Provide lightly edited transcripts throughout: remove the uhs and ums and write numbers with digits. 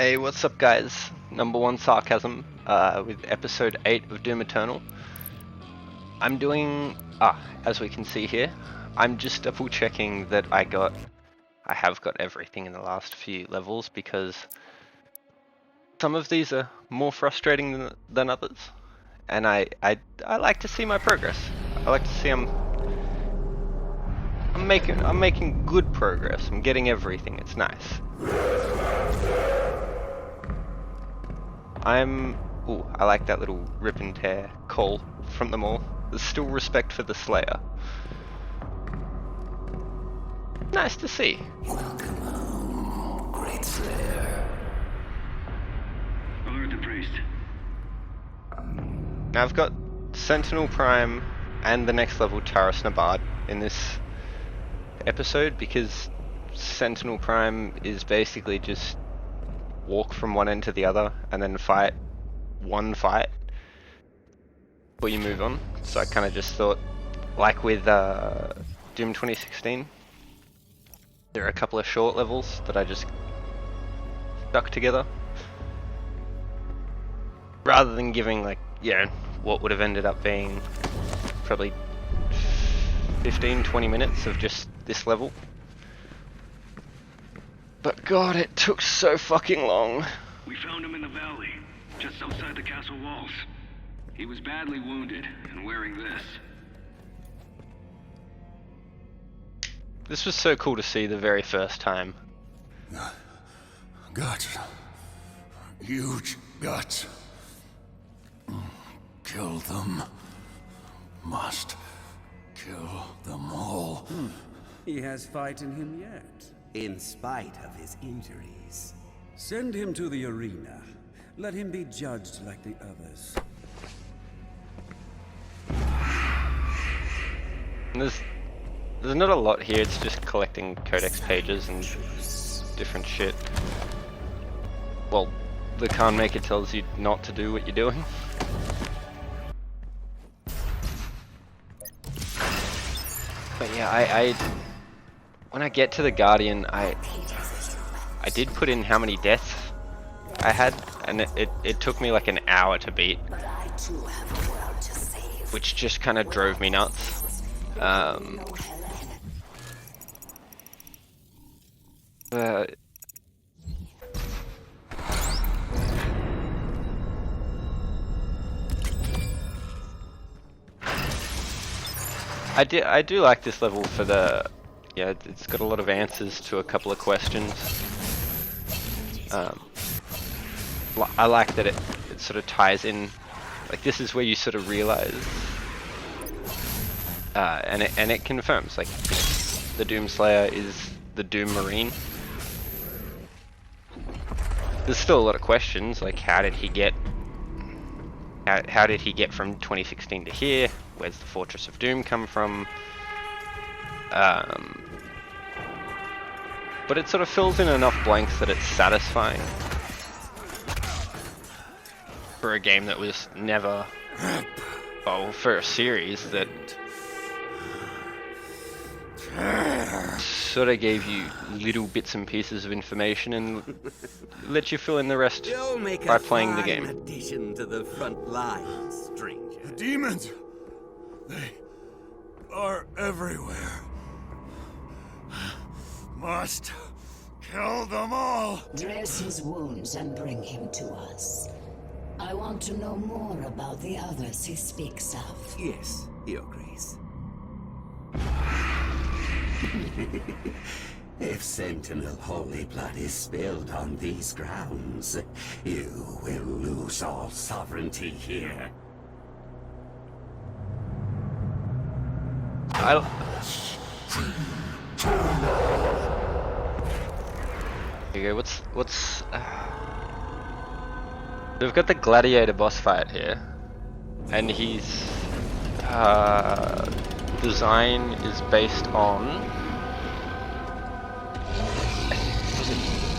Hey, what's up guys? Number one sarcasm with episode 8 of Doom Eternal. I'm doing, as we can see here, I'm just double checking that I have got everything in the last few levels because some of these are more frustrating than others. And I like to see my progress. I like to see I'm making good progress. I'm getting everything. It's nice. I like that little rip and tear call from them all. There's still respect for the Slayer. Nice to see. Welcome home, great Slayer. Alert the priest. Now I've got Sentinel Prime and the next level Taurus Nabad in this episode because Sentinel Prime is basically just walk from one end to the other and then fight one fight before you move on. So I kind of just thought, like with Doom 2016, there are a couple of short levels that I just stuck together rather than giving what would have ended up being probably 15-20 minutes of just this level. But god, it took so fucking long. We found him in the valley, just outside the castle walls. He was badly wounded and wearing this. This was so cool to see the very first time. Guts. Huge guts. Kill them. Must kill them all. He has fight in him yet. In spite of his injuries. Send him to the arena. Let him be judged like the others. And there's not a lot here, it's just collecting codex pages and different shit. Well, the Khan Makyr tells you not to do what you're doing. But yeah, when I get to the Guardian, I did put in how many deaths I had, and it took me like an hour to beat, which just kind of drove me nuts. I do like this level for the, it's got a lot of answers to a couple of questions. I like that it sort of ties in, like this is where you sort of realize, and it confirms, like, the Doom Slayer is the Doom Marine. There's still a lot of questions, like how did he get from 2016 to here? Where's the Fortress of Doom come from? But it sort of fills in enough blanks that it's satisfying for a game that was never, for a series that sort of gave you little bits and pieces of information and let you fill in the rest by playing the game. Addition to the front lines, stranger. The demons! They are everywhere. Must kill them all! Dress his wounds and bring him to us. I want to know more about the others he speaks of. Yes, Your Grace. If Sentinel holy blood is spilled on these grounds, you will lose all sovereignty here. There you go, what's we've got the gladiator boss fight here, and his design is based on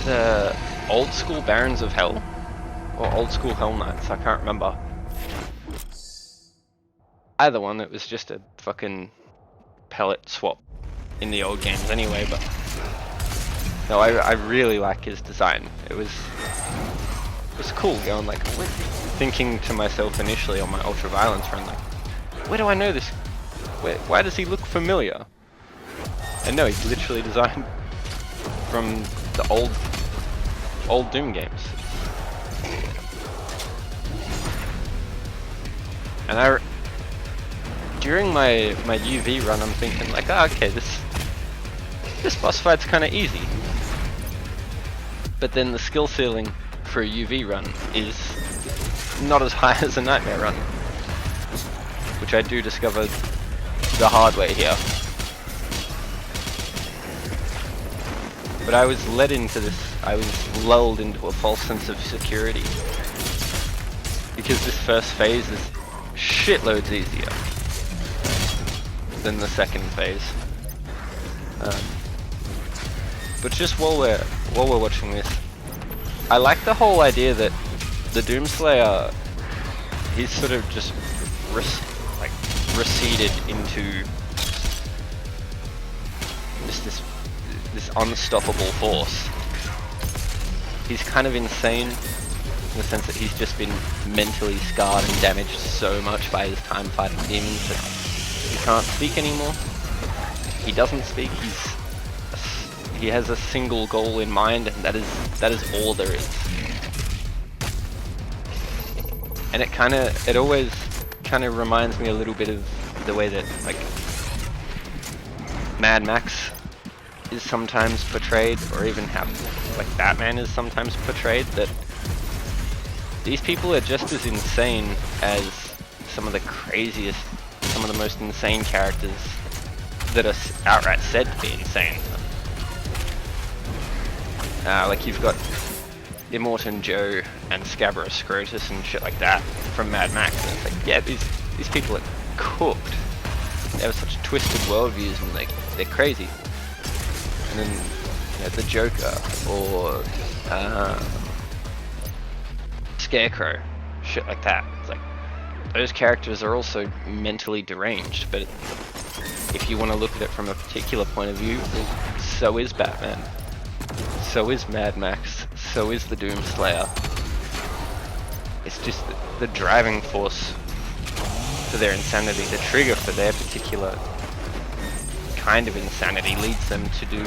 the old school Barons of Hell or old school Hell Knights, I can't remember. Either one, it was just a fucking pellet swap in the old games anyway, but No, I really like his design. It was cool going like, thinking to myself initially on my ultraviolence run, like, where do I know this? Why does he look familiar? And no, he's literally designed from the old Doom games. And during my UV run, I'm thinking like, oh, okay, this boss fight's kind of easy. But then the skill ceiling for a UV run is not as high as a Nightmare run, which I do discover the hard way here. But I was led into this, I was lulled into a false sense of security, because this first phase is shitloads easier than the second phase. But just while we're watching this, I like the whole idea that the Doomslayer, he's sort of just receded into just this unstoppable force. He's kind of insane in the sense that he's just been mentally scarred and damaged so much by his time fighting demons that he can't speak anymore. He doesn't speak. He has a single goal in mind, and that is all there is. And it always kind of reminds me a little bit of the way that like Mad Max is sometimes portrayed, or even how like Batman is sometimes portrayed, that these people are just as insane as some of the craziest, some of the most insane characters that are outright said to be insane. Like you've got Immortan Joe and Scabrous Scrotus and shit like that from Mad Max, and it's like, yeah, these people are cooked. They have such twisted worldviews, and they're crazy. And then you know, the Joker or Scarecrow, shit like that. It's like those characters are also mentally deranged, but if you want to look at it from a particular point of view, well, so is Batman, so is Mad Max, so is the Doomslayer. It's just the driving force for their insanity, the trigger for their particular kind of insanity leads them to do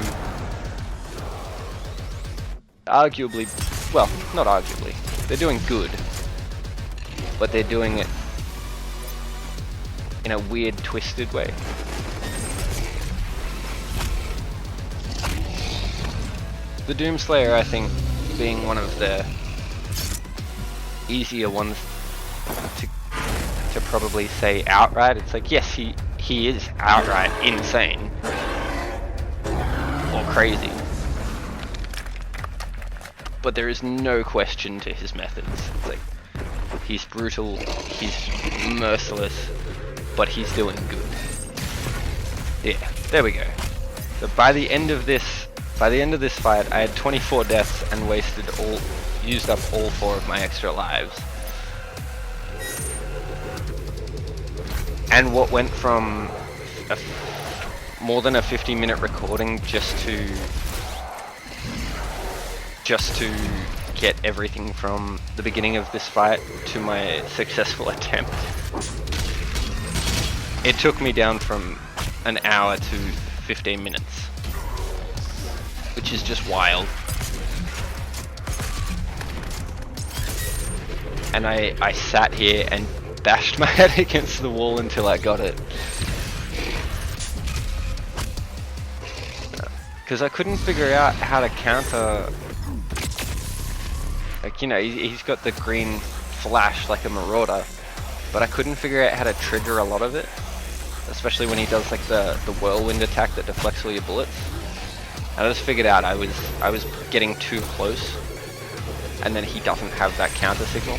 arguably, well, not arguably, they're doing good, but they're doing it in a weird, twisted way. The Doomslayer, I think, being one of the easier ones to probably say outright, it's like, yes, he is outright insane or crazy, but there is no question to his methods. It's like, he's brutal, he's merciless, but he's doing good. Yeah, there we go. So by the end of this fight, I had 24 deaths and used up all 4 of my extra lives. And what went from more than a 50-minute recording just to get everything from the beginning of this fight to my successful attempt, it took me down from an hour to 15 minutes, which is just wild. And I sat here and bashed my head against the wall until I got it. Because I couldn't figure out how to counter, like, you know, he's got the green flash like a marauder, but I couldn't figure out how to trigger a lot of it, especially when he does like the whirlwind attack that deflects all your bullets. I just figured out I was getting too close, and then he doesn't have that counter signal.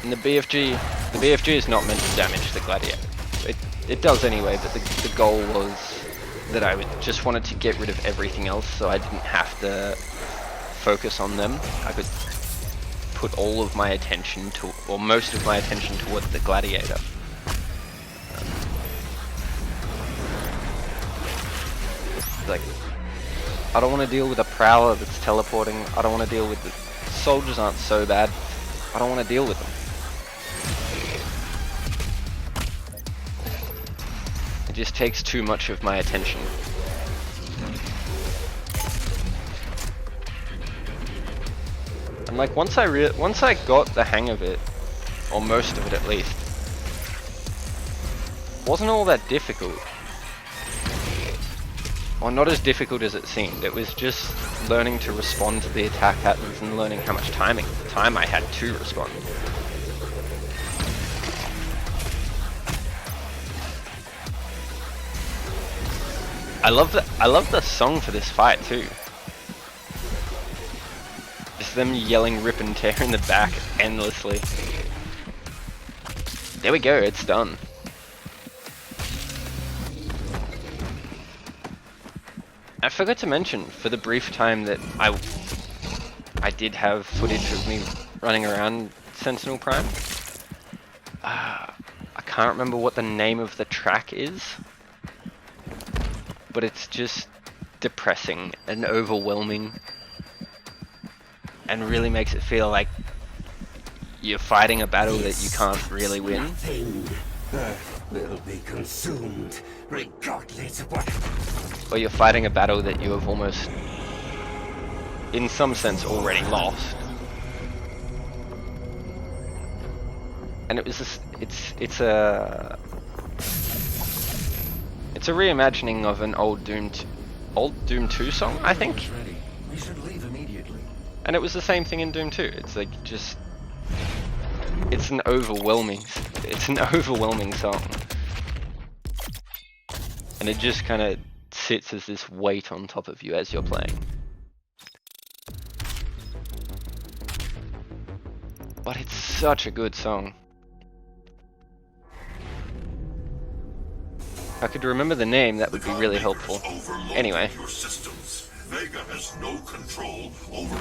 And the BFG is not meant to damage the gladiator. It does anyway, but the goal was that I just wanted to get rid of everything else, so I didn't have to focus on them. I could put all of my attention or most of my attention towards the gladiator. Like, I don't want to deal with a prowler that's teleporting. I don't want to deal with the soldiers aren't so bad. I don't want to deal with them. It just takes too much of my attention. And like once I got the hang of it, or most of it at least, it wasn't all that difficult. Or not as difficult as it seemed. It was just learning to respond to the attack patterns and learning how much time I had to respond. I love the song for this fight too. Just them yelling rip and tear in the back endlessly. There we go, it's done. I forgot to mention, for the brief time that I did have footage of me running around Sentinel Prime, I can't remember what the name of the track is, but it's just depressing and overwhelming and really makes it feel like you're fighting a battle that you can't really win. Nothing. Earth will be consumed, regardless of what. Or you're fighting a battle that you have almost, in some sense, already lost. And it was just, it's a reimagining of an old Doom 2 song, I think. We should leave immediately. And it was the same thing in Doom 2. It's like just, it's an overwhelming song. And it just kind of sits as this weight on top of you as you're playing. But it's such a good song. If I could remember the name, that would be really helpful. Anyway. Your systems. Vega has no control over.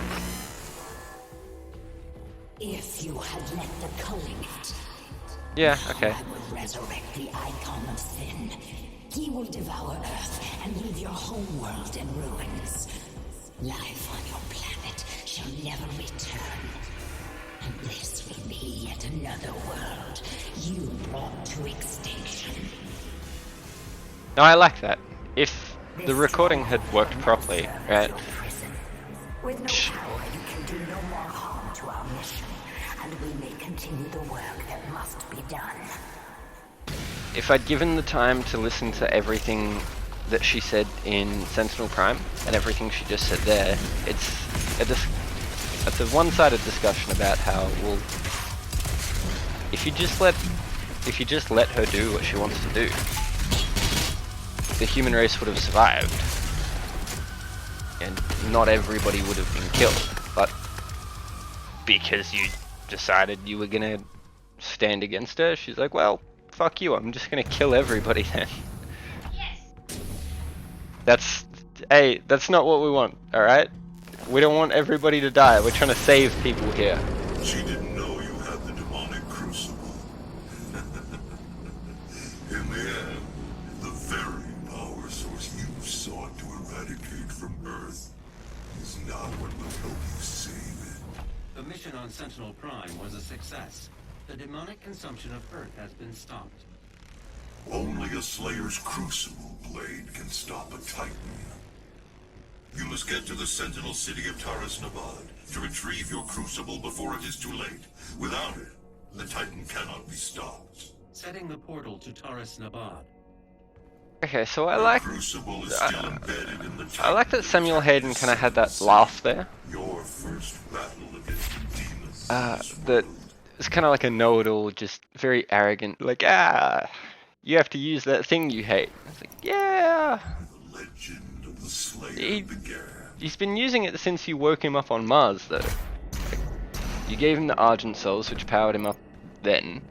If you had let the culling, Yeah, okay. I will resurrect the icon of sin. He will devour Earth and leave your home world in ruins. Life on your planet shall never return. And this will be yet another world you brought to extinction. No, I like that. If the recording had worked properly, right? With no power, you can do no more harm to our mission, and we may continue the work that must be done. If I'd given the time to listen to everything that she said in Sentinel Prime and everything she just said there, it's a one-sided discussion about how, well, if you just let her do what she wants to do, the human race would have survived, and not everybody would have been killed. But because you decided you were gonna stand against her, she's like, well, fuck you, I'm just gonna kill everybody then. Yes. That's not what we want, alright? We don't want everybody to die, we're trying to save people here. She didn't know you had the demonic crucible. In the end, the very power source you sought to eradicate from Earth is not what will help you save it. The mission on Sentinel Prime was a success. The demonic consumption of Earth has been stopped. Only a Slayer's crucible blade can stop a Titan. You must get to the Sentinel city of Nabad to retrieve your crucible before it is too late. Without it, the Titan cannot be stopped. Setting the portal to Nabad. Okay, so I like Crucible is still embedded in the Titan. I like that Samuel Hayden kind of had that laugh there. Your first battle against the demons. That it's kind of like a know-it-all, just very arrogant, like, you have to use that thing you hate. It's like, yeah. The legend of the Slayer began. He's been using it since you woke him up on Mars, though. Like, you gave him the Argent Souls, which powered him up then.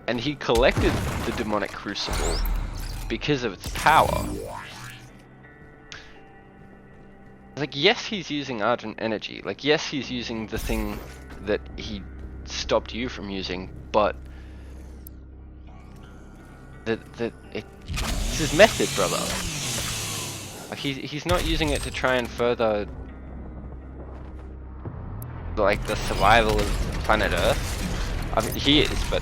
And he collected the demonic crucible because of its power. Like, yes, he's using Argent energy. Like, yes, he's using the thing that he stopped you from using, but It's his method, brother. Like he's not using it to try and further like the survival of planet Earth. I mean, he is, but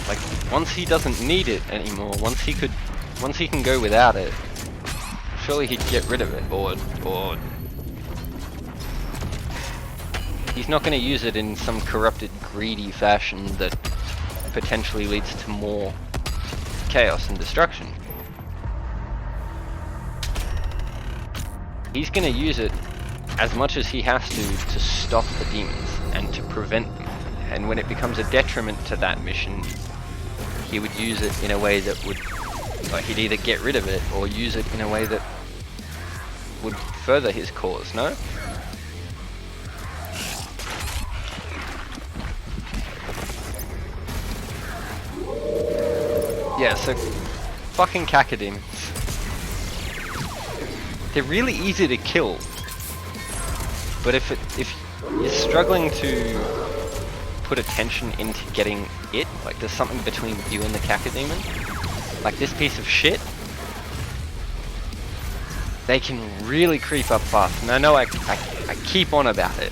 like once he doesn't need it anymore, once he can go without it, surely he'd get rid of it, or he's not going to use it in some corrupted, greedy fashion that potentially leads to more chaos and destruction. He's going to use it as much as he has to stop the demons and to prevent them. And when it becomes a detriment to that mission, he would use it in a way that would, like, he'd either get rid of it or use it in a way that would further his cause, no? Yeah, so fucking cacodemons. They're really easy to kill, but if you're struggling to put attention into getting it, like there's something between you and the cacodemon, like this piece of shit, they can really creep up fast. And I know I keep on about it,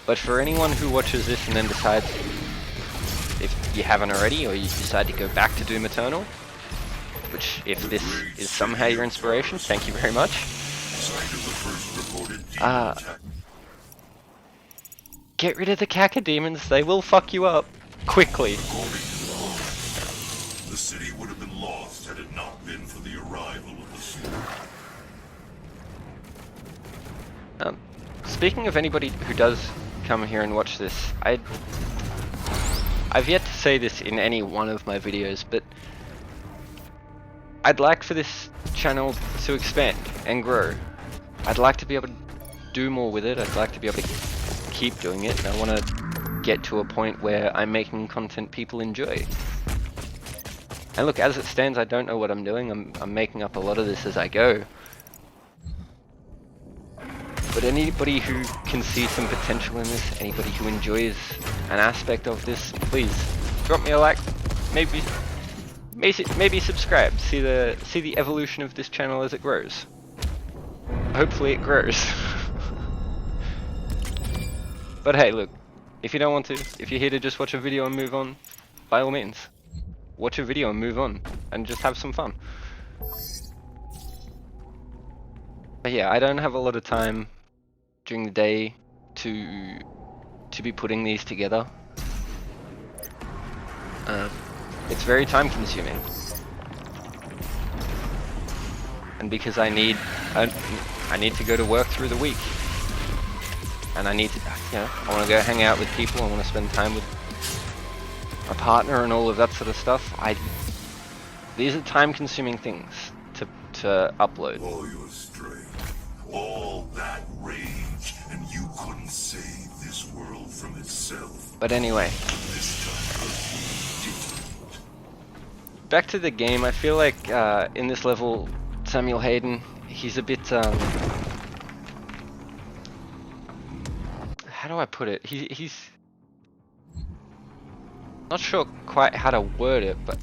but for anyone who watches this and then decides, if you haven't already, or you decide to go back to Doom Eternal, which if this is somehow your inspiration, thank you very much. Get rid of the cacodemons, they will fuck you up quickly. The city would have been lost had it not been for the arrival of the Slogging. Speaking of anybody who does come here and watch this, I've yet to say this in any one of my videos, but I'd like for this channel to expand and grow. I'd like to be able to do more with it. I'd like to be able to keep doing it. And I want to get to a point where I'm making content people enjoy. And look, as it stands, I don't know what I'm doing. I'm making up a lot of this as I go. But anybody who can see some potential in this, anybody who enjoys an aspect of this, please drop me a like, maybe subscribe. See the evolution of this channel as it grows. Hopefully it grows. But hey, look, if you don't want to, if you're here to just watch a video and move on, by all means, watch a video and move on, and just have some fun. But yeah, I don't have a lot of time during the day to be putting these together. It's very time consuming, and because I need to go to work through the week, and I need to, I want to go hang out with people, I want to spend time with my partner and all of that sort of stuff. These are time consuming things to upload. All your strength, all that rage, and you couldn't save this world from itself. But anyway, This time, back to the game. I feel like in this level, Samuel Hayden, he's a bit how do I put it? He's not sure quite how to word it, but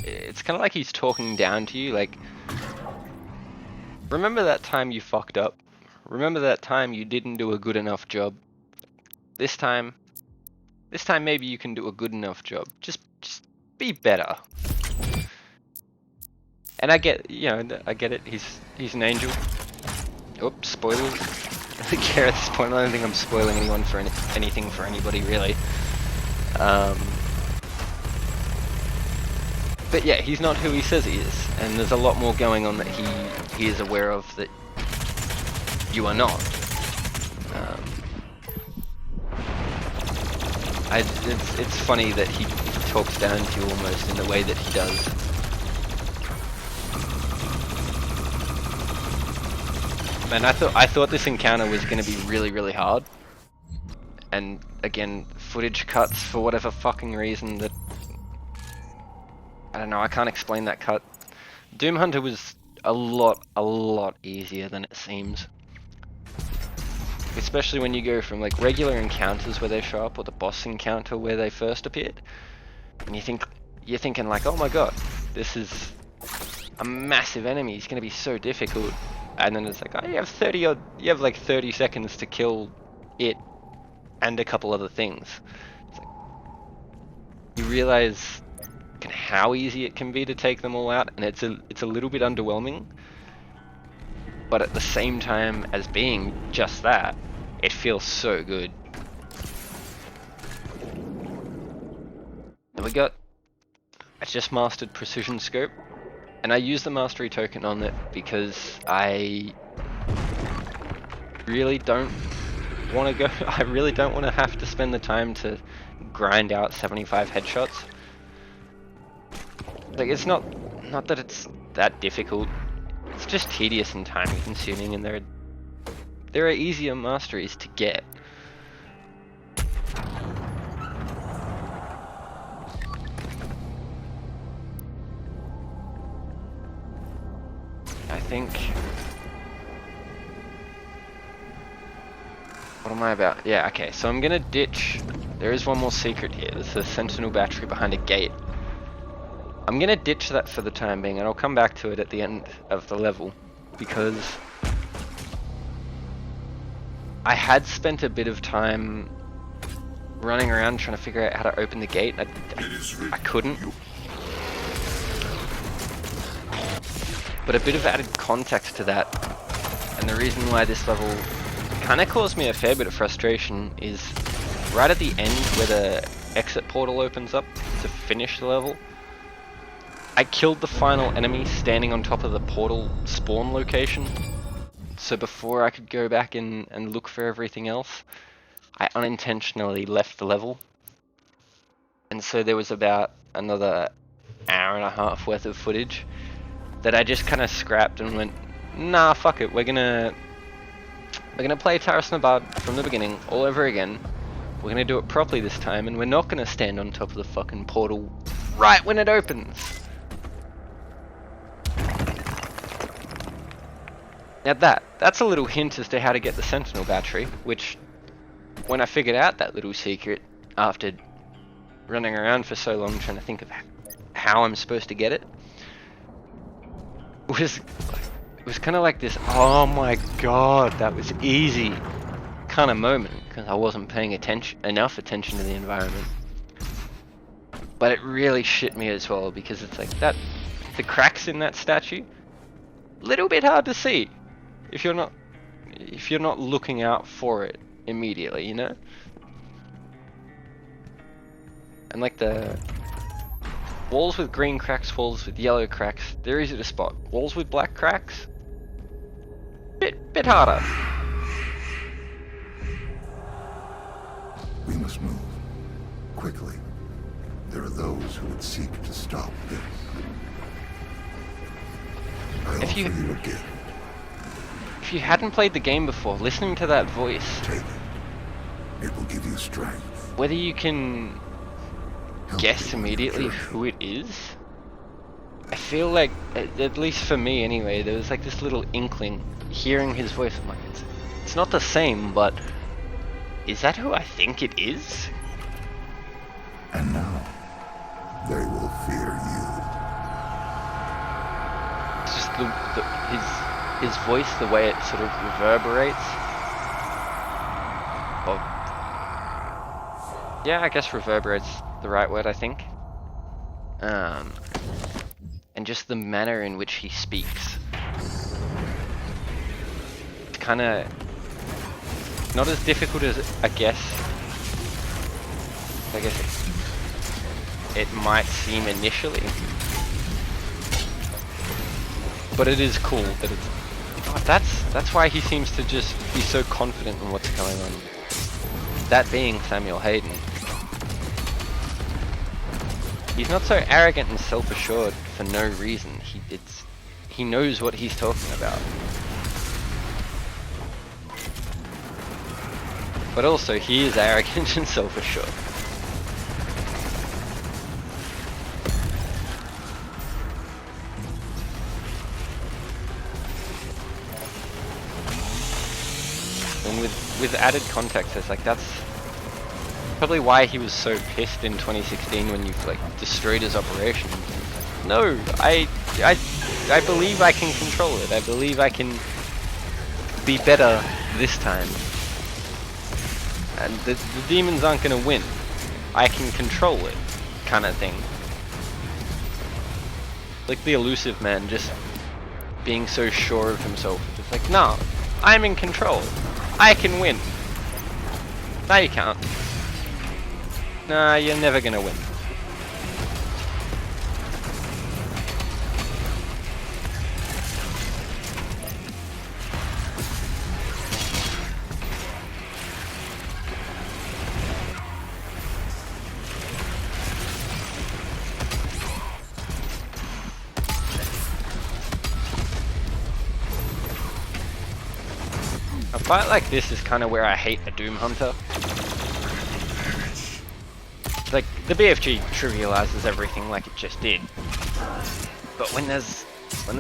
it's kind of like he's talking down to you, like, remember that time you fucked up? Remember that time you didn't do a good enough job? This time maybe you can do a good enough job. Just be better. And I get it. He's an angel. Oops, spoilers. I don't care at this point. I don't think I'm spoiling anyone for anything for anybody really. But yeah, he's not who he says he is, and there's a lot more going on that he is aware of that you are not. It's funny that he talks down to you almost in the way that he does. Man, I thought this encounter was going to be really, really hard. And again, footage cuts for whatever fucking reason that... I don't know, I can't explain that cut. Doom Hunter was a lot easier than it seems. Especially when you go from like regular encounters where they show up, or the boss encounter where they first appeared, and you're thinking like, oh my god, this is a massive enemy. He's gonna be so difficult. And then it's like, oh, you have like 30 seconds to kill it and a couple other things. It's like, you realize how easy it can be to take them all out, and it's a little bit underwhelming. But at the same time as being just that, it feels so good. And I just mastered Precision Scope, and I used the mastery token on it because I really don't want to I really don't want to have to spend the time to grind out 75 headshots. Like, it's not that it's that difficult. It's just tedious and time consuming, and there are easier masteries to get. I think... What am I about? Yeah, okay, so I'm gonna ditch... There is one more secret here. There's a Sentinel battery behind a gate. I'm gonna ditch that for the time being, and I'll come back to it at the end of the level, because I had spent a bit of time running around trying to figure out how to open the gate. I couldn't. But a bit of added context to that, and the reason why this level kind of caused me a fair bit of frustration is right at the end where the exit portal opens up to finish the level. I killed the final enemy standing on top of the portal spawn location, so before I could go back and look for everything else, I unintentionally left the level. And so there was about another hour and a half worth of footage that I just kind of scrapped and went, nah, fuck it, we're gonna play Taras Nabad from the beginning, all over again. We're gonna do it properly this time, and we're not gonna stand on top of the fucking portal right when it opens. Now that's a little hint as to how to get the Sentinel battery, which, when I figured out that little secret after running around for so long trying to think of how I'm supposed to get it, was kind of like this, oh my god, that was easy kind of moment, because I wasn't paying enough attention to the environment. But it really shit me as well, because it's like the cracks in that statue, little bit hard to see if you're not looking out for it immediately, you know? And like the walls with green cracks, walls with yellow cracks, they're easy to spot. Walls with black cracks, bit harder. We must move quickly. There are those who would seek to stop this. I offer you a gift. If you hadn't played the game before, listening to that voice, Take it. It will give you strength. whether you can guess immediately who it is, I feel like, at least for me anyway, there was like this little inkling, hearing his voice, I'm like, it's not the same, but is that who I think it is? And now, they will fear you. It's just his voice, the way it sort of reverberates. Or, yeah, I guess reverberates the right word, I think. And just the manner in which he speaks. It's kind of not as difficult as I guess it might seem initially. But it is cool that it's... God, that's why he seems to just be so confident in what's going on. That being Samuel Hayden. He's not so arrogant and self-assured for no reason. He knows what he's talking about. But also, he is arrogant and self-assured. And with added context, it's like that's Probably why he was so pissed in 2016 when you like destroyed his operation. No, I believe I can control it. I believe I can be better this time. And the demons aren't gonna win. I can control it, kind of thing. Like the elusive man just being so sure of himself. Just like, no, I'm in control. I can win. No, you can't. Nah, you're never gonna win. A fight like this is kind of where I hate a Doom Hunter. Like, the BFG trivializes everything like it just did. But when there's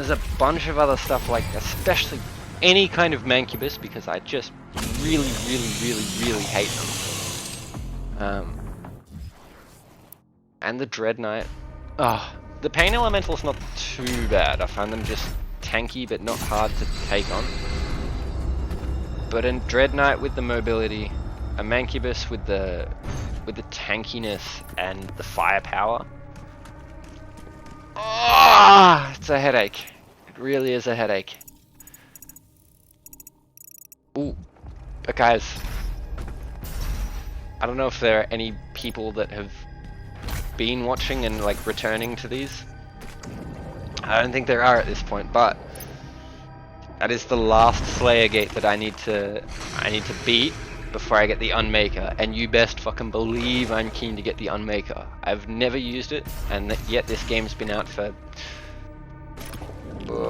a bunch of other stuff, like especially any kind of Mancubus, because I just really hate them. And the Dread Knight. The Pain Elemental's not too bad. I find them just tanky but not hard to take on. But a Dread Knight with the mobility, a Mancubus with the tankiness and the firepower. It's a headache. It really is a headache. Ooh, but guys, I don't know if there are any people that have been watching and like returning to these. I don't think there are at this point, but that is the last Slayer gate that I need to beat before I get the Unmakyr, and you best fucking believe I'm keen to get the Unmakyr. I've never used it, and yet this game's been out for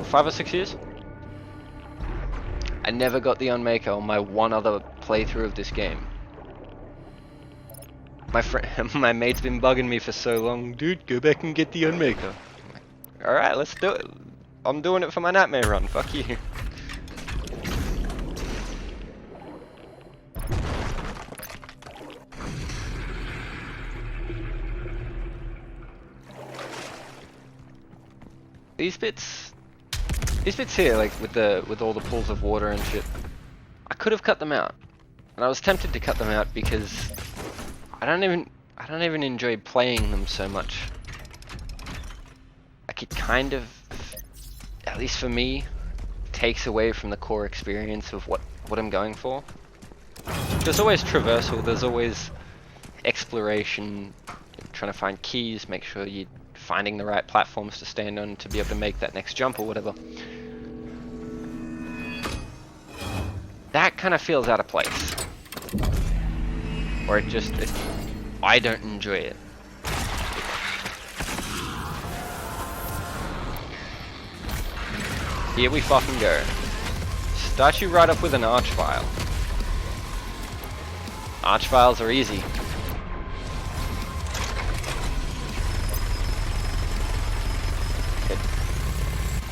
5 or 6 years. I never got the Unmakyr on my one other playthrough of this game. My mate's been bugging me for so long, dude, go back and get the Unmakyr. Alright, let's do it. I'm doing it for my Nightmare run, fuck you. These bits here, like with all the pools of water and shit, I could have cut them out, and I was tempted to cut them out because I don't even enjoy playing them so much. Like it kind of, at least for me, takes away from the core experience of what I'm going for. There's always traversal, there's always exploration, trying to find keys, make sure you're finding the right platforms to stand on to be able to make that next jump or whatever. That kind of feels out of place. Or I don't enjoy it. Here we fucking go. Start you right up with an Archvile. Archviles are easy.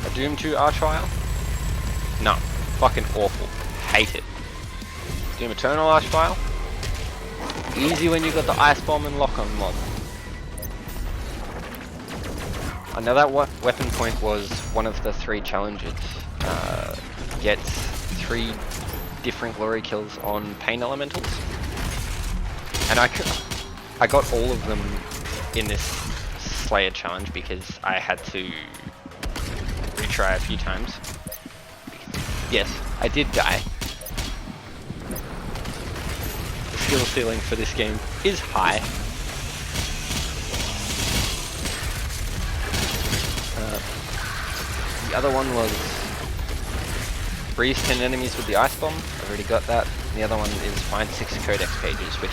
A Doom 2 Archvile? No. Fucking awful. Hate it. Doom Eternal Archvile? Easy when you got the Ice Bomb and Lock-on mod. I know that weapon point was one of the 3 challenges. Gets 3 different glory kills on Pain Elementals. And I got all of them in this Slayer challenge because I had to retry a few times. Yes, I did die. The skill ceiling for this game is high. The other one was freeze 10 enemies with the Ice Bomb. I've already got that. And the other one is find 6 codex pages, which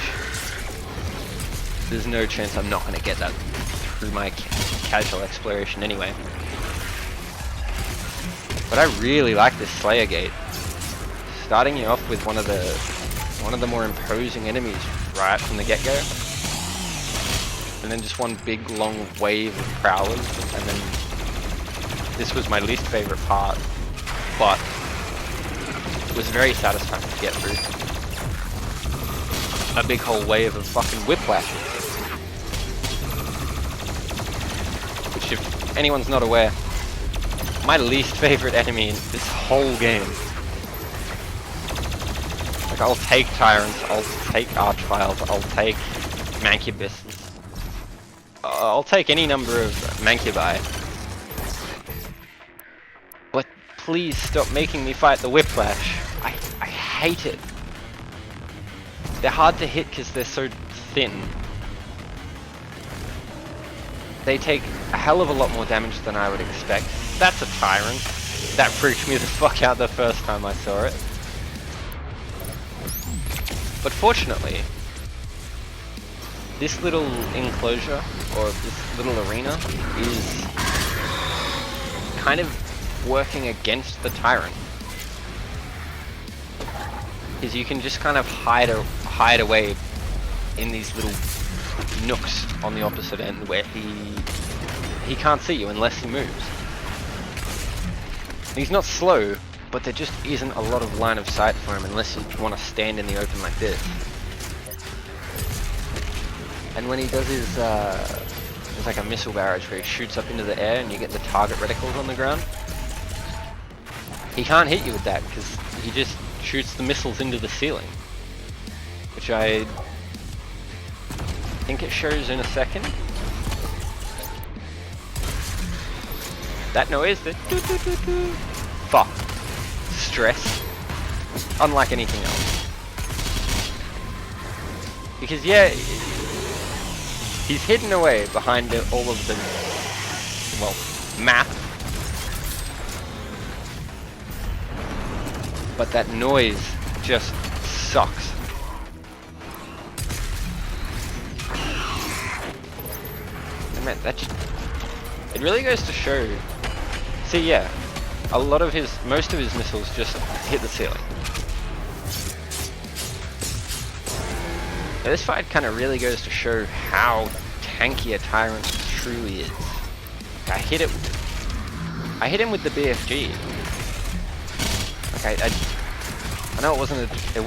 there's no chance I'm not going to get that through my casual exploration anyway. But I really like this Slayer gate. Starting you off with one of the more imposing enemies right from the get-go. And then just one big long wave of prowlers, and then this was my least favorite part, but it was very satisfying to get through. a big whole wave of fucking whiplashes. Which, if anyone's not aware, my least favorite enemy in this whole game. Like, I'll take Tyrants, I'll take Archviles, I'll take Mancubuses. I'll take any number of Mancubi. But please stop making me fight the Whiplash. I hate it. They're hard to hit because they're so thin. They take a hell of a lot more damage than I would expect. That's a Tyrant. That freaked me the fuck out the first time I saw it. But fortunately, this little enclosure, or this little arena, is kind of working against the Tyrant. Because you can just kind of hide away in these little nooks on the opposite end where he can't see you unless he moves. He's not slow, but there just isn't a lot of line of sight for him unless you want to stand in the open like this. And when he does his, there's like a missile barrage where he shoots up into the air and you get the target reticles on the ground. He can't hit you with that because he just shoots the missiles into the ceiling. Which I think it shows in a second. That noise, the doo doo doo doo. Fuck. Stress. Unlike anything else. Because yeah, he's hidden away behind all of the, well, map. But that noise just sucks. And man, that just, it really goes to show. See, yeah, a lot of most of his missiles just hit the ceiling. Now, this fight kind of really goes to show how tanky a Tyrant truly is. I hit him with the BFG. Okay, I know it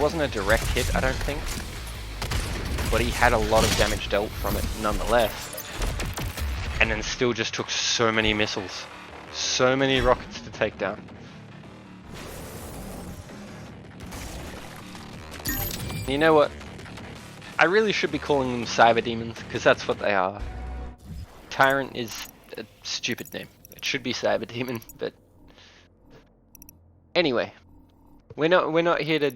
wasn't a direct hit, I don't think, but he had a lot of damage dealt from it nonetheless, and then still just took so many missiles, so many rockets to take down. You know what? I really should be calling them Cyber Demons, because that's what they are. Tyrant is a stupid name. It should be Cyber Demon, but anyway, we're not here to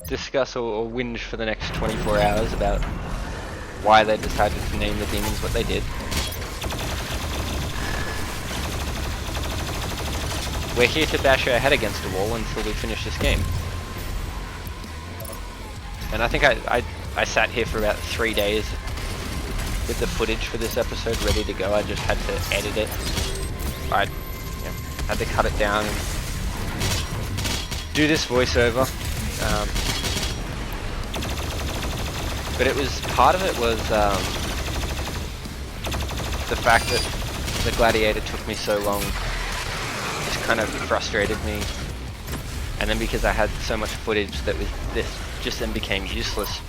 discuss or whinge for the next 24 hours about why they decided to name the demons what they did. We're here to bash our head against a wall until we finish this game. And I think I sat here for about 3 days with the footage for this episode ready to go. I just had to edit it. I had to cut it down and do this voiceover. But it was, part of it was the fact that the Gladiator took me so long just kind of frustrated me. And then because I had so much footage that was this just then became useless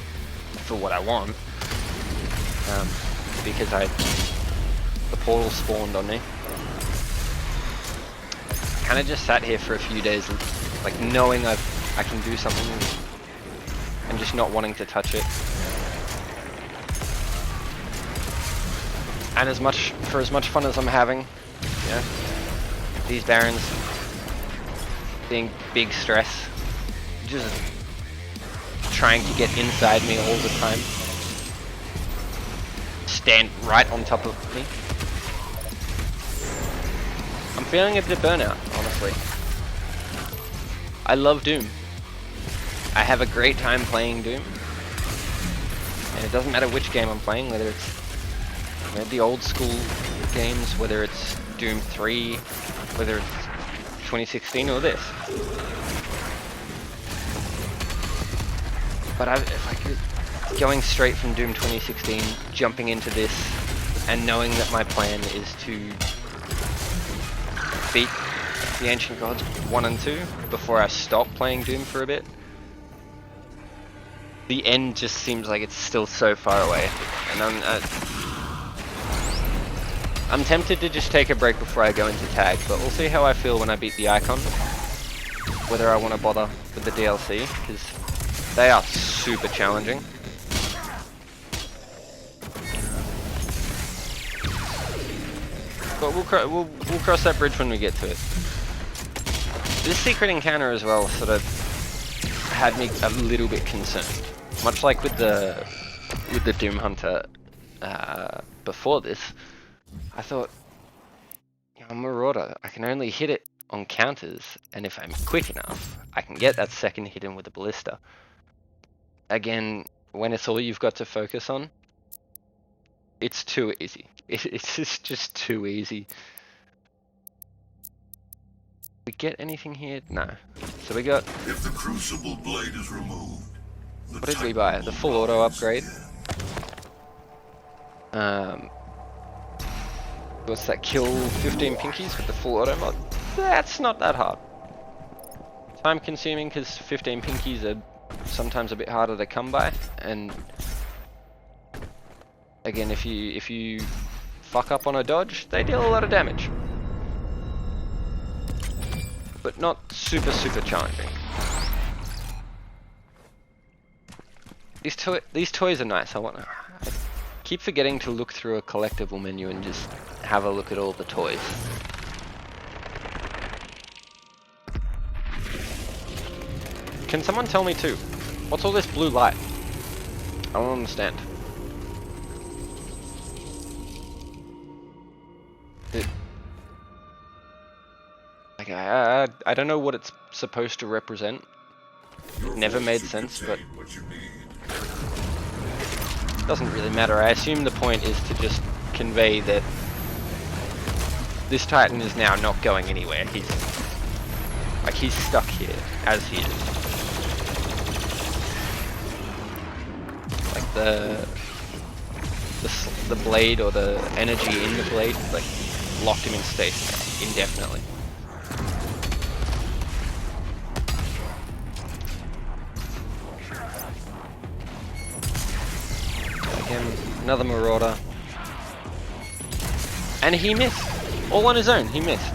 for what I want. Because the portal spawned on me. I kind of just sat here for a few days, like knowing I can do something and just not wanting to touch it. And as much fun as I'm having, yeah, these Barons being big stress, just trying to get inside me all the time, stand right on top of me. I'm feeling a bit of burnout, honestly. I love Doom. I have a great time playing Doom. And it doesn't matter which game I'm playing, whether it's the old school games, whether it's Doom 3, whether it's 2016 or this. But if I could, going straight from Doom 2016, jumping into this, and knowing that my plan is to beat the Ancient Gods 1 and 2 before I stop playing Doom for a bit, the end just seems like it's still so far away, and I'm tempted to just take a break before I go into tag, but we'll see how I feel when I beat the icon, whether I want to bother with the DLC, because they are super challenging. But we'll cross that bridge when we get to it. This secret encounter as well sort of had me a little bit concerned, much like with the Doom Hunter before this. I thought, I'm Marauder, I can only hit it on counters, and if I'm quick enough, I can get that second hit in with a ballista. Again, when it's all you've got to focus on, it's too easy. It's just too easy. We get anything here? No. So we got... If the crucible blade is removed... What did we buy? The full auto upgrade. What's that? Kill 15 pinkies with the full auto mod? That's not that hard. Time consuming because 15 pinkies are sometimes a bit harder to come by, and again, if you fuck up on a dodge, they deal a lot of damage, but not super challenging. These toys are nice. I keep forgetting to look through a collectible menu and just have a look at all the toys. Can someone tell me too? What's all this blue light? I don't understand. Like I don't know what it's supposed to represent. It never made sense, but it doesn't really matter. I assume the point is to just convey that this Titan is now not going anywhere. He's stuck here as he is. Like the blade or the energy in the blade like locked him in stasis indefinitely. Again, another Marauder. And he missed. All on his own, he missed.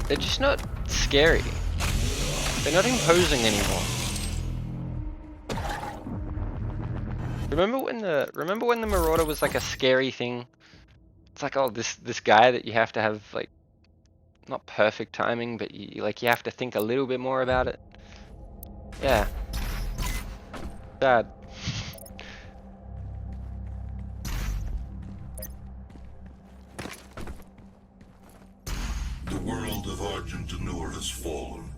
They're just not scary. They're not imposing anymore. Remember when the Marauder was like a scary thing? It's like, oh, this guy that you have to have like not perfect timing, but you have to think a little bit more about it. Yeah. Bad. The world of Argentanur has fallen.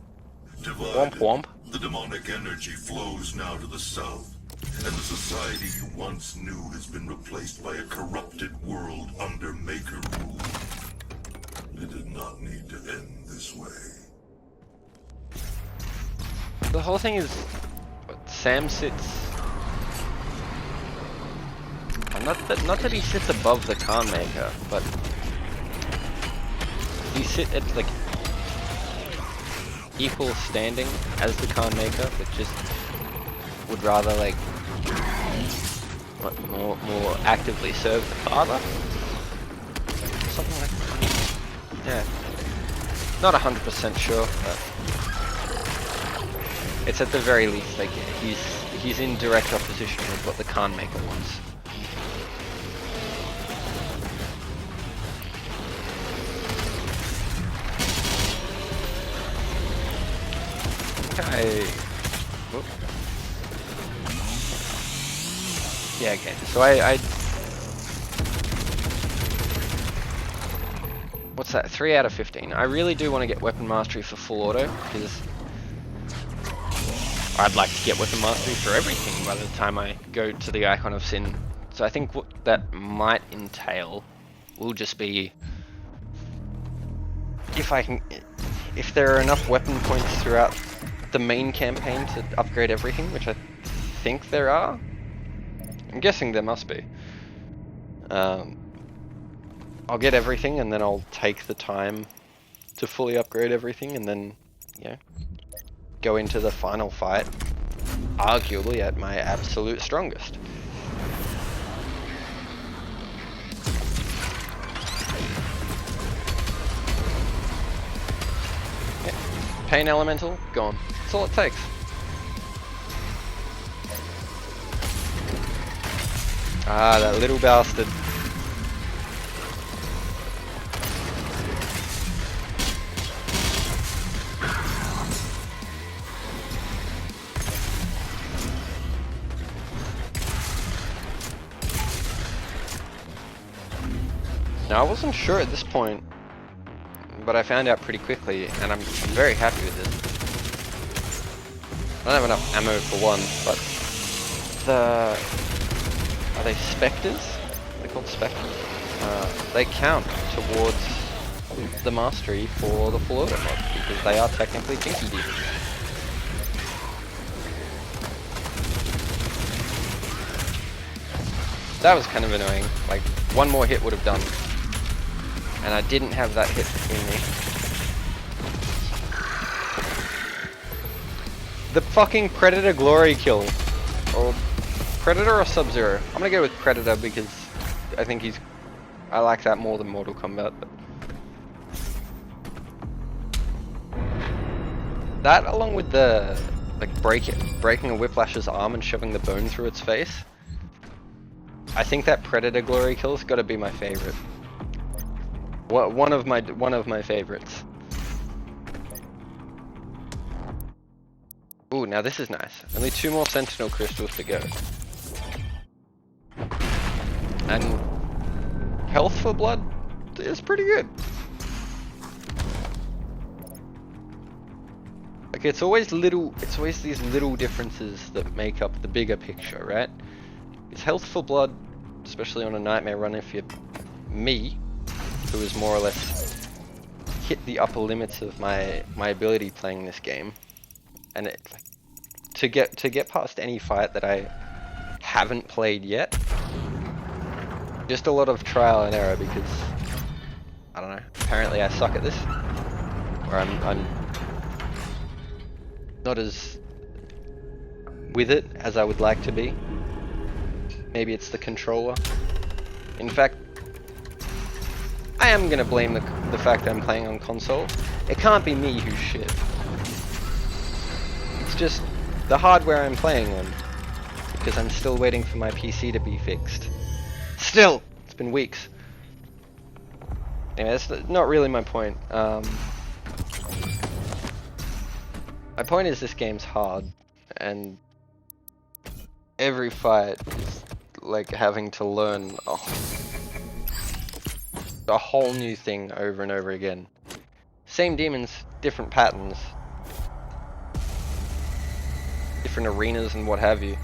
Divided, Womp womp. The demonic energy flows now to the south, and the society you once knew has been replaced by a corrupted world under Maker rule. It did not need to end this way. The whole thing is, Sam sits. Not that he sits above the Khan Makyr, but he sit at like equal standing as the Khan Makyr, but just would rather like more actively serve the father. Something like that. Yeah. Not 100% sure, but it's at the very least like he's in direct opposition with what the Khan Makyr wants. Okay. Whoop. Yeah, okay. So I what's that? 3 out of 15. I really do want to get weapon mastery for full auto, because I'd like to get weapon mastery for everything by the time I go to the Icon of Sin. So I think what that might entail will just be if there are enough weapon points throughout the main campaign to upgrade everything, which I think there are. I'm guessing there must be. I'll get everything, and then I'll take the time to fully upgrade everything, and then, you know, go into the final fight, arguably at my absolute strongest. Yeah. Pain Elemental, gone. That's all it takes. Ah, that little bastard. Now, I wasn't sure at this point, but I found out pretty quickly, and I'm very happy with this. I don't have enough ammo for one, but are they specters? They're called specters. They count towards the mastery for the full auto mod, because they are technically kinky demons. That was kind of annoying. Like, one more hit would have done. And I didn't have that hit between me. The fucking Predator glory kill. Or Predator or Sub-Zero? I'm gonna go with Predator because I think I like that more than Mortal Kombat. But that, along with the breaking a Whiplash's arm and shoving the bone through its face, I think that Predator glory kill's got to be my favorite. One of my favorites. Ooh, now this is nice. Only 2 more Sentinel crystals to go. And health for blood is pretty good. Like, it's always these little differences that make up the bigger picture, right? It's health for blood, especially on a Nightmare run if you're me, who is more or less hit the upper limits of my ability playing this game, and to get past any fight that I haven't played yet, just a lot of trial and error, because I don't know, apparently I suck at this, or I'm not as with it as I would like to be. Maybe it's the controller. In fact, I am gonna blame the fact that I'm playing on console. It can't be me who's shit. It's just the hardware I'm playing on, because I'm still waiting for my PC to be fixed. Still! It's been weeks. Anyway, that's not really my point. My point is this game's hard, and every fight is like having to learn a whole new thing over and over again. Same demons, different patterns, different arenas and what have you.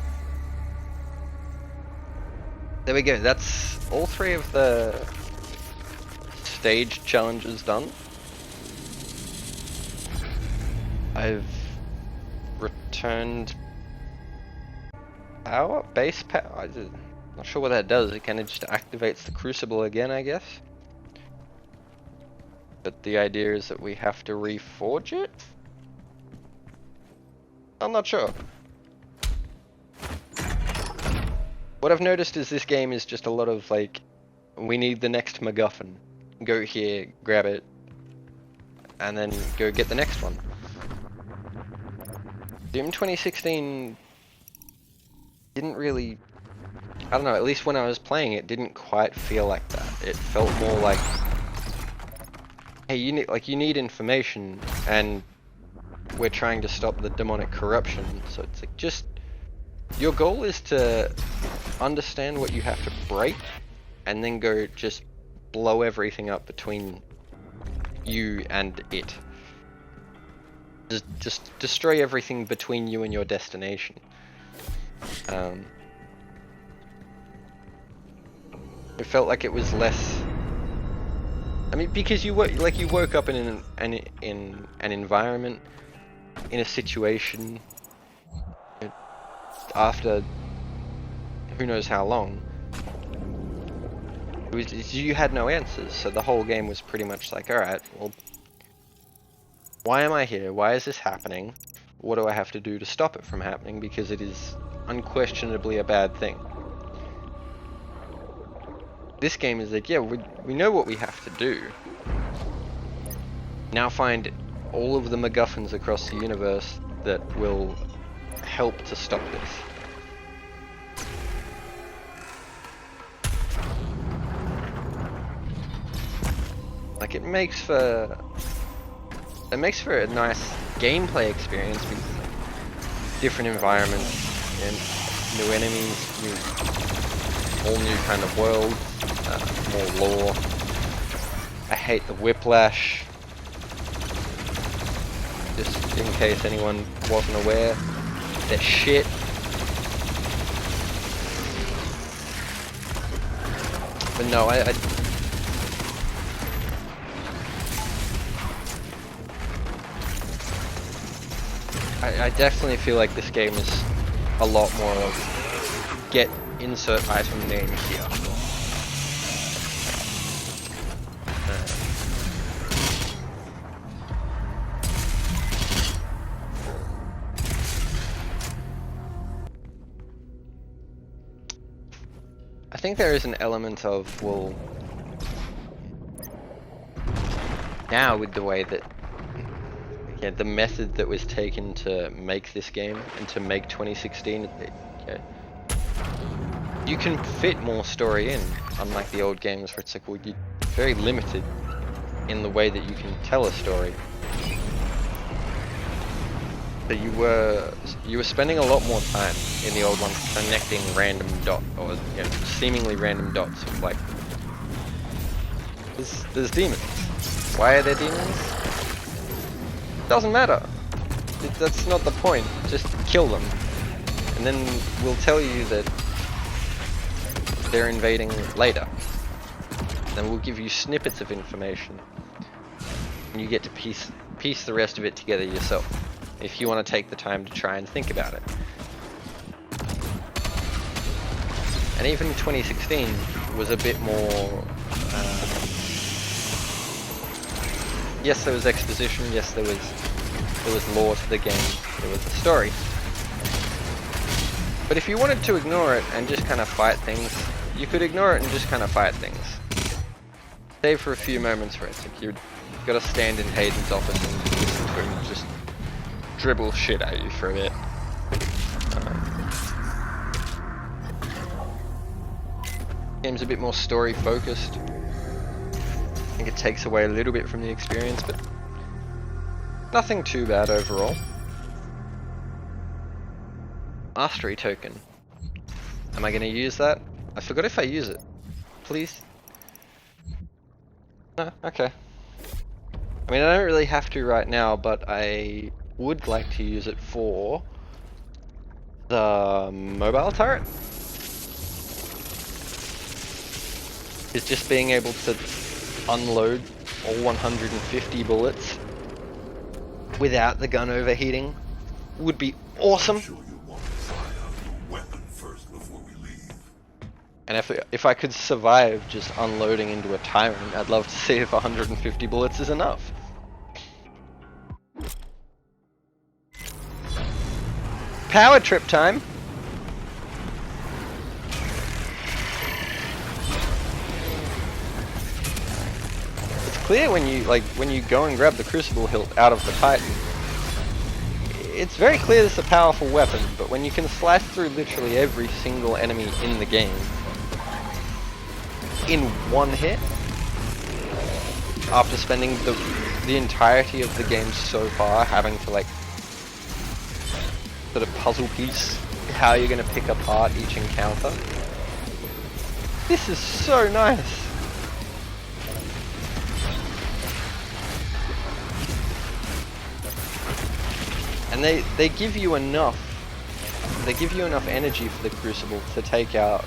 There we go, that's all 3 of the stage challenges done. I've returned power? Base power? I'm not sure what that does. It kind of just activates the crucible again, I guess. But the idea is that we have to reforge it? I'm not sure. What I've noticed is this game is just a lot of like, we need the next MacGuffin. Go here, grab it, and then go get the next one. Doom 2016 didn't really, I don't know, at least when I was playing it, didn't quite feel like that. It felt more like, hey, you need information, and we're trying to stop the demonic corruption. So it's like, just, your goal is to understand what you have to break, and then go just blow everything up between you and it. Just destroy everything between you and your destination. It felt like it was less. I mean, because you woke up in an environment, in a situation, after who knows how long, You had no answers, so the whole game was pretty much like, alright, well, why am I here? Why is this happening? What do I have to do to stop it from happening? Because it is unquestionably a bad thing. This game is like, yeah, we know what we have to do. Now find all of the MacGuffins across the universe that will help to stop this. Like, it makes for a nice gameplay experience with different environments and new enemies, all new kind of world, more lore. I hate the whiplash. Just in case anyone wasn't aware, they're shit. But no, I definitely feel like this game is a lot more of get insert item name here. I think there is an element of, well, now with the way that, yeah, the method that was taken to make this game and to make 2016, yeah, you can fit more story in, unlike the old games where it's like, well, you're very limited in the way that you can tell a story. But you were spending a lot more time in the old ones connecting random dots, or seemingly random dots of like, there's demons. Why are there demons? Doesn't matter. That's not the point. Just kill them, and then we'll tell you that they're invading later. Then we'll give you snippets of information, and you get to piece the rest of it together yourself, if you want to take the time to try and think about it. And even 2016 was a bit more. Yes, there was exposition. Yes, there was lore to the game. There was a story. But if you wanted to ignore it and just kind of fight things, you could ignore it and just kind of fight things. Save for a few moments where it's like you've got to stand in Hayden's office and listen to him just dribble shit at you for a bit. Game's a bit more story focused. I think it takes away a little bit from the experience, but nothing too bad overall. Mastery token. Am I going to use that? I forgot if I use it. Please? No? Okay. I mean, I don't really have to right now, but I would like to use it for the mobile turret. Is just being able to unload all 150 bullets without the gun overheating would be awesome. And if I could survive just unloading into a tyrant, I'd love to see if 150 bullets is enough. Power trip time. Clear when you go and grab the crucible hilt out of the Titan. It's very clear this is a powerful weapon, but when you can slice through literally every single enemy in the game in one hit, after spending the entirety of the game so far having to like sort of puzzle piece how you're going to pick apart each encounter, this is so nice. And they give you enough. They give you enough energy for the crucible to take out.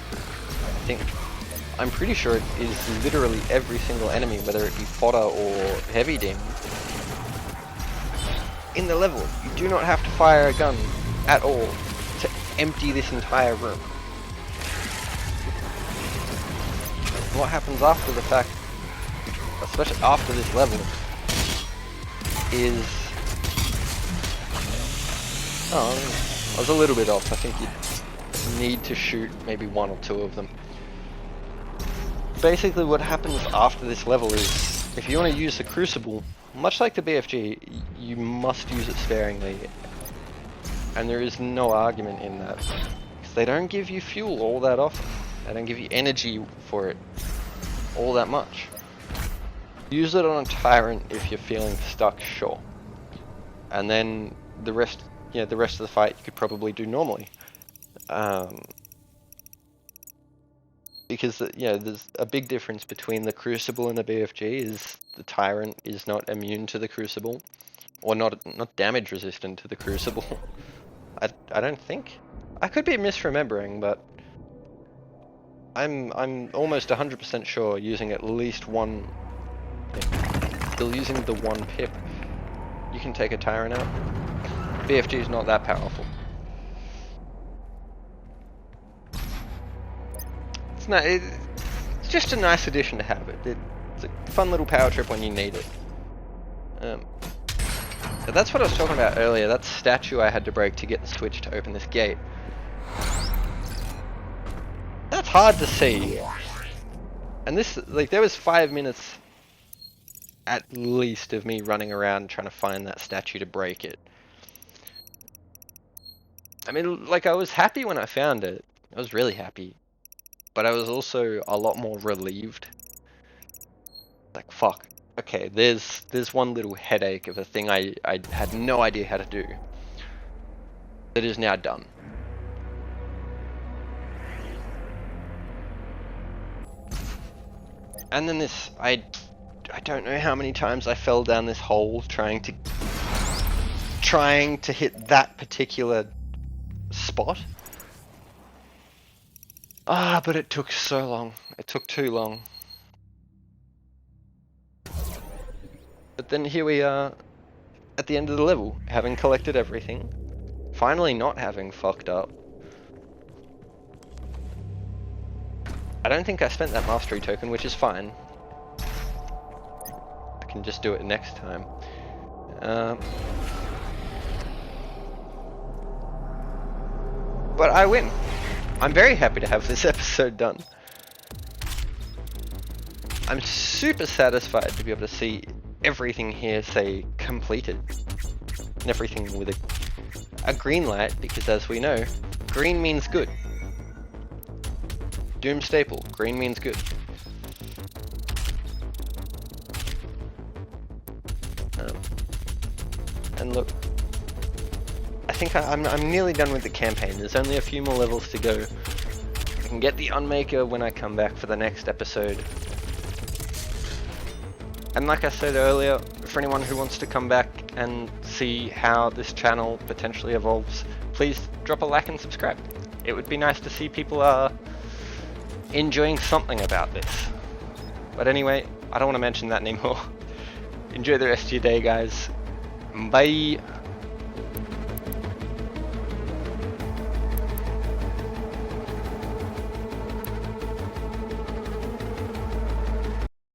I'm pretty sure it is literally every single enemy, whether it be fodder or heavy demon. In the level, you do not have to fire a gun at all to empty this entire room. What happens after the fact, especially after this level, is... Oh, I was a little bit off. I think you need to shoot maybe one or two of them. Basically what happens after this level is, if you want to use the crucible, much like the BFG, you must use it sparingly. And there is no argument in that. Because they don't give you fuel all that often. They don't give you energy for it all that much. Use it on a tyrant if you're feeling stuck, sure. And then the rest of the fight you could probably do normally. Because there's a big difference between the crucible and the BFG is the tyrant is not immune to the crucible, or not damage resistant to the crucible. I don't think. I could be misremembering, but I'm almost 100% sure using at least one. Still using the one pip, you can take a tyrant out. BFG is not that powerful. It's just a nice addition to have. It's a fun little power trip when you need it. So that's what I was talking about earlier. That statue I had to break to get the switch to open this gate. That's hard to see. And this, there was 5 minutes at least of me running around trying to find that statue to break it. I mean, I was happy when I found it. I was really happy. But I was also a lot more relieved. Like, fuck. Okay, there's one little headache of a thing I had no idea how to do. That is now done. And then this, I don't know how many times I fell down this hole trying to hit that particular spot. But it took so long. It took too long. But then here we are at the end of the level, having collected everything. Finally not having fucked up. I don't think I spent that mastery token, which is fine. I can just do it next time. But I win. I'm very happy to have this episode done. I'm super satisfied to be able to see everything here say completed. And everything with a green light, because as we know, green means good. Doom staple, green means good. And look, I think I'm nearly done with the campaign. There's only a few more levels to go. I can get the Unmakyr when I come back for the next episode. And like I said earlier, for anyone who wants to come back and see how this channel potentially evolves, please drop a like and subscribe. It would be nice to see people enjoying something about this. But anyway, I don't want to mention that anymore. Enjoy the rest of your day, guys. Bye.